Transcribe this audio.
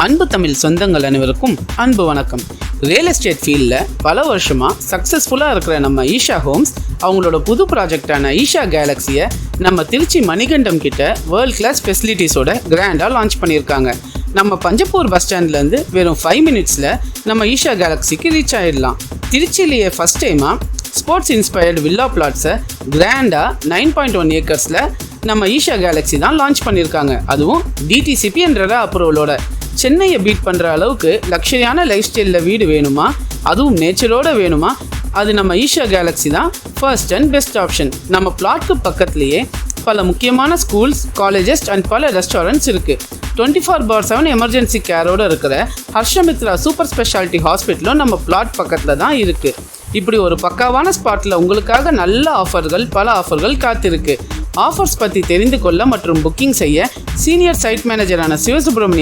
அன்பு தமிழ் சொந்தங்கள் அனைவருக்கும் அன்பு வணக்கம். ரியல் எஸ்டேட் ஃபீல்டில் பல வருஷமாக சக்ஸஸ்ஃபுல்லாக இருக்கிற நம்ம ஈஷா ஹோம்ஸ் அவங்களோட புது ப்ராஜெக்டான ஈஷா கேலக்ஸியை நம்ம திருச்சி மணிகண்டம் கிட்ட வேர்ல்ட் கிளாஸ் ஃபெசிலிட்டிஸோட கிராண்டாக லான்ச் பண்ணியிருக்காங்க. நம்ம பஞ்சப்பூர் பஸ் ஸ்டாண்ட்லேருந்து வெறும் 5 மினிட்ஸில் நம்ம ஈஷா கேலக்ஸிக்கு ரீச் ஆகிடலாம். திருச்சியிலேயே ஃபஸ்ட் டைமாக ஸ்போர்ட்ஸ் இன்ஸ்பயர்டு வில்லா பிளாட்ஸை கிராண்டாக 9.1 ஏக்கர்ஸில் நம்ம ஈஷா கேலக்ஸி தான் லான்ச் பண்ணியிருக்காங்க. அதுவும் டிடிசிபி என்ற அப்ரூவலோட. சென்னையை பீட் பண்ணுற அளவுக்கு லக்ஸரியான லைஃப் ஸ்டைலில் வீடு வேணுமா, அதுவும் நேச்சரோடு வேணுமா, அது நம்ம ஈஷா கேலக்ஸி தான் ஃபர்ஸ்ட் அண்ட் பெஸ்ட் ஆப்ஷன். நம்ம பிளாட்க்கு பக்கத்துலேயே பல முக்கியமான ஸ்கூல்ஸ், காலேஜஸ் அண்ட் பல ரெஸ்டாரண்ட்ஸ் இருக்குது. 24/7 எமர்ஜென்சி கேரோடு இருக்கிற ஹர்ஷமித்ரா சூப்பர் ஸ்பெஷாலிட்டி ஹாஸ்பிட்டலும் நம்ம பிளாட் பக்கத்தில் தான் இருக்குது. இப்படி ஒரு பக்காவான ஸ்பாட்டில் உங்களுக்காக நல்ல பல ஆஃபர்கள் காத்திருக்கு. ஆஃபர்ஸ் பற்றி தெரிந்து கொள்ள மற்றும் புக்கிங் செய்ய சீனியர் சைட் மேனேஜரான சிவசுப்ரமணியன்